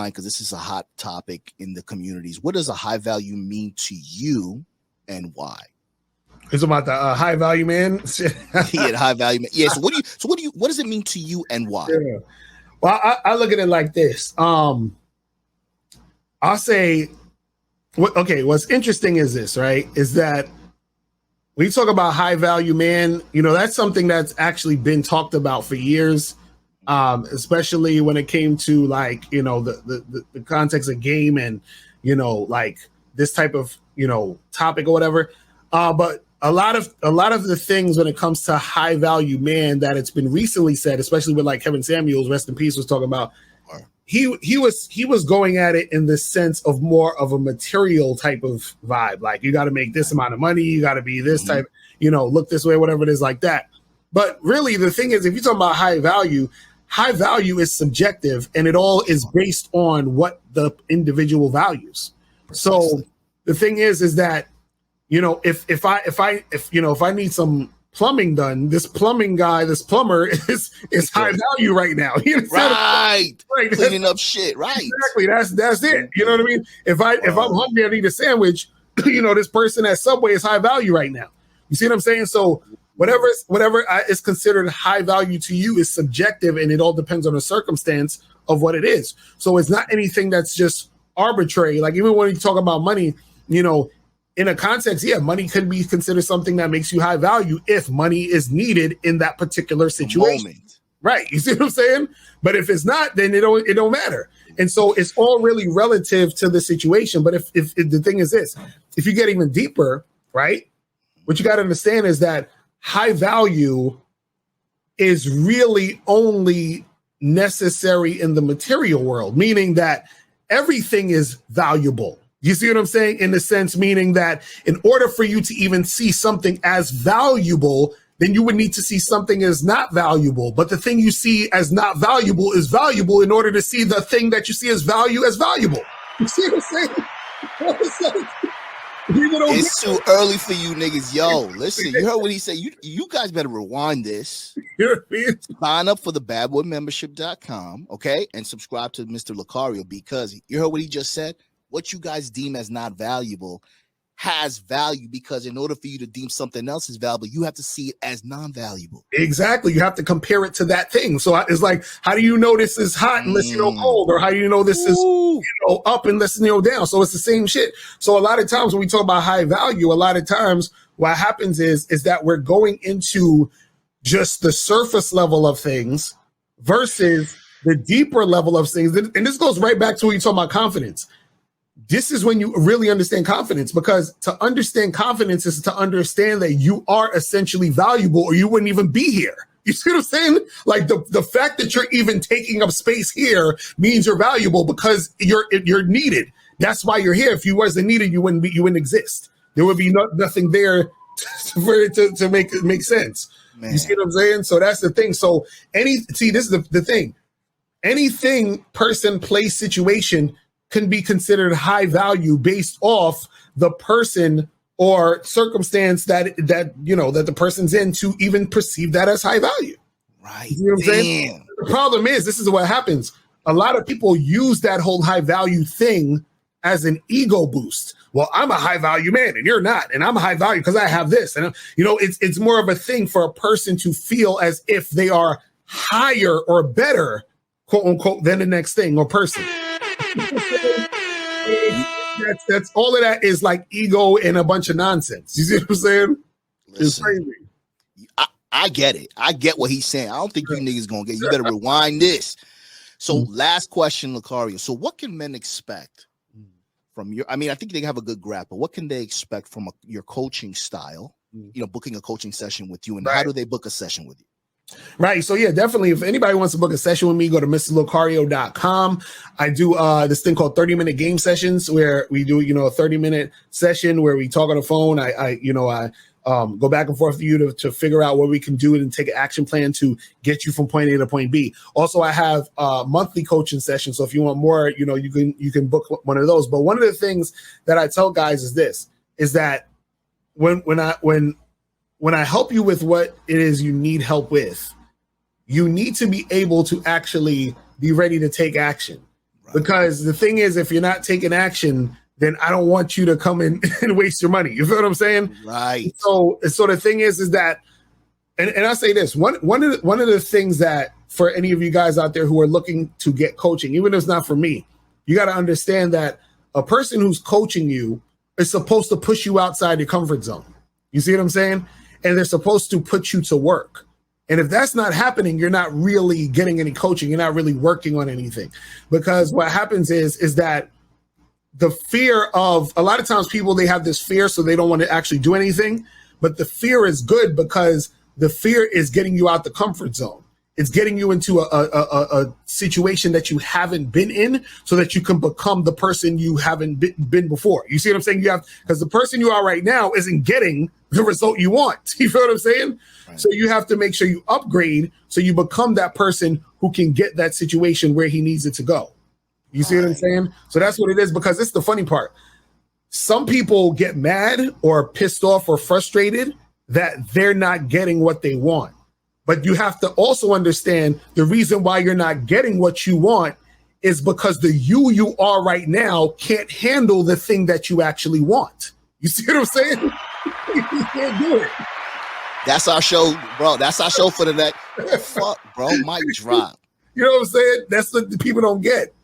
mind, because this is a hot topic in the communities. What does a high value mean to you, and why? It's about the high value man. Yeah, the high value man. Yeah. So what does it mean to you, and why? Yeah. Well, I look at it like this. I'll say, what's interesting is this, right? Is that when you talk about high value man, that's something that's actually been talked about for years, especially when it came to like, the context of game and, like this type of, topic or whatever. But a lot of the things when it comes to high value man that it's been recently said, especially with like Kevin Samuels, rest in peace, was talking about, he was going at it in the sense of more of a material type of vibe. Like, you got to make this amount of money, you got to be this type, look this way, whatever it is, like that. But really, the thing is, if you're talking about high value is subjective, and it all is based on what the individual values. Precisely. So the thing is that, if I need some plumbing done, this plumber is high value right now. Right. Cleaning up shit. Right. Exactly. That's it. You know what I mean? If I'm hungry, I need a sandwich. This person at Subway is high value right now. You see what I'm saying? So whatever is considered high value to you is subjective, and it all depends on the circumstance of what it is. So it's not anything that's just arbitrary. Like, even when you talk about money, in a context, money could be considered something that makes you high value if money is needed in that particular situation. Right. You see what I'm saying? But if it's not, then it don't matter. And so it's all really relative to the situation. But if the thing is this, if you get even deeper, right, what you got to understand is that high value is really only necessary in the material world, meaning that everything is valuable. You see what I'm saying? In the sense, meaning that in order for you to even see something as valuable, then you would need to see something as not valuable. But the thing you see as not valuable is valuable in order to see the thing that you see as value as valuable. You see what I'm saying? It's too early for you niggas. Yo, listen, you heard what he said. You guys better rewind this. Sign up for the badboymembership.com, okay? And subscribe to Mr. Lucario, because you heard what he just said. What you guys deem as not valuable has value, because in order for you to deem something else as valuable, you have to see it as non-valuable. Exactly. You have to compare it to that thing. So it's like, how do you know this is hot unless you know cold? Or how do you know this is up unless you know down? So it's the same shit. So a lot of times when we talk about high value, a lot of times what happens is that we're going into just the surface level of things versus the deeper level of things. And this goes right back to when you talk about confidence. This is when you really understand confidence, because to understand confidence is to understand that you are essentially valuable, or you wouldn't even be here. You see what I'm saying? Like the fact that you're even taking up space here means you're valuable, because you're needed. That's why you're here. If you wasn't needed, you wouldn't exist. There would be nothing there for it to make sense. Man. You see what I'm saying? So that's the thing. So this is the thing. Anything, person, place, situation can be considered high value based off the person or circumstance that the person's in to even perceive that as high value. Right. You know what I'm saying? The problem is, this is what happens. A lot of people use that whole high value thing as an ego boost. Well, I'm a high value man and you're not, and I'm a high value because I have this. And it's more of a thing for a person to feel as if they are higher or better, quote unquote, than the next thing or person. That's all of that is like ego and a bunch of nonsense. You see what I'm saying? Listen, it's crazy. I get it. I get what he's saying. I don't think you niggas gonna get. You better rewind this. So, last question, Lucario. So, what can men expect from your? I mean, I think they have a good grasp, but what can they expect from your coaching style? Booking a coaching session with you, and how do they book a session with you? Right. So yeah, definitely. If anybody wants to book a session with me, go to mrlucario.com. I do this thing called 30-minute game sessions, where we do, a 30-minute session where we talk on the phone. I go back and forth with you to figure out what we can do and take an action plan to get you from point A to point B. Also, I have monthly coaching sessions. So if you want more, you can book one of those. But one of the things that I tell guys is that when I help you with what it is you need help with, you need to be able to actually be ready to take action. Because the thing is, if you're not taking action, then I don't want you to come in and waste your money. You feel what I'm saying? Right. So the thing is that, and I say this, one of the things that for any of you guys out there who are looking to get coaching, even if it's not for me, you got to understand that a person who's coaching you is supposed to push you outside your comfort zone. You see what I'm saying? And they're supposed to put you to work. And if that's not happening, you're not really getting any coaching. You're not really working on anything, because what happens is that the fear of, a lot of times people, they have this fear, so they don't want to actually do anything. But the fear is good, because the fear is getting you out the comfort zone. It's getting you into a situation that you haven't been in, so that you can become the person you haven't been before. You see what I'm saying? Because the person you are right now isn't getting the result you want. You feel what I'm saying? Right. So you have to make sure you upgrade, so you become that person who can get that situation where he needs it to go. You see what I'm saying? So that's what it is, because it's the funny part. Some people get mad or pissed off or frustrated that they're not getting what they want. But you have to also understand the reason why you're not getting what you want is because the you are right now can't handle the thing that you actually want. You see what I'm saying? You can't do it. That's our show, bro. That's our show for the next. Fuck, bro. Mic drop. You know what I'm saying? That's what the people don't get.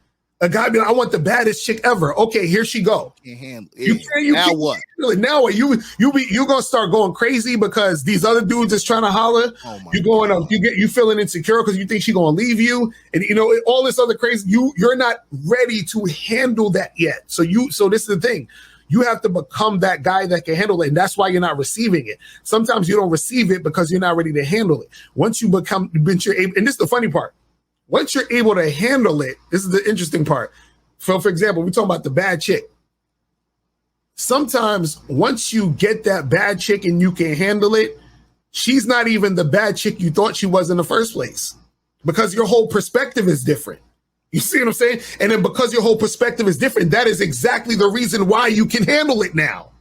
A guy be like, I want the baddest chick ever. Okay, here she go. Can't handle it. Now what? Now what? You gonna start going crazy because these other dudes is trying to holler. Oh my you going God. Up? You feeling insecure because you think she gonna leave you, and all this other crazy. You're not ready to handle that yet. So this is the thing. You have to become that guy that can handle it, and that's why you're not receiving it. Sometimes you don't receive it because you're not ready to handle it. Once you become, and this is the funny part. Once you're able to handle it, this is the interesting part. So, for example, we're talking about the bad chick. Sometimes once you get that bad chick and you can handle it, she's not even the bad chick you thought she was in the first place, because your whole perspective is different. You see what I'm saying? And then because your whole perspective is different, that is exactly the reason why you can handle it now.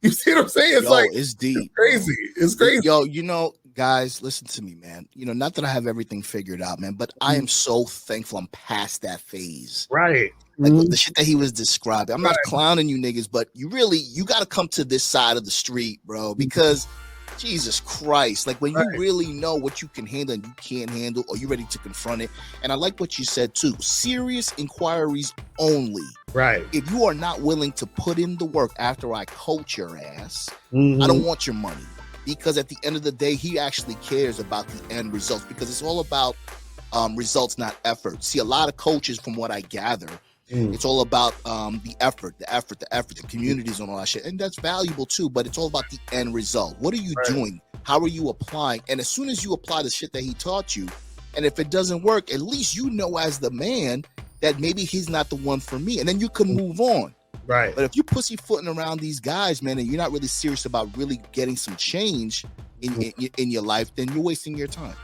You see what I'm saying? It's deep. It's crazy. It's crazy. Yo, guys, listen to me, man. Not that I have everything figured out, man, but I am so thankful I'm past that phase. Right. Like the shit that he was describing. I'm not clowning you niggas, but you got to come to this side of the street, bro, because Jesus Christ, like when you really know what you can handle and you can't handle, or you're ready to confront it. And I like what you said too. Serious inquiries only. Right. If you are not willing to put in the work after I coach your ass, I don't want your money. Because at the end of the day, he actually cares about the end results, because it's all about results, not effort. See, a lot of coaches, from what I gather, it's all about the effort, the communities and all that shit. And that's valuable too, but it's all about the end result. What are you doing? How are you applying? And as soon as you apply the shit that he taught you, and if it doesn't work, at least you know as the man that maybe he's not the one for me. And then you can move on. Right. But if you're pussyfooting around these guys, man, and you're not really serious about really getting some change in your life, then you're wasting your time.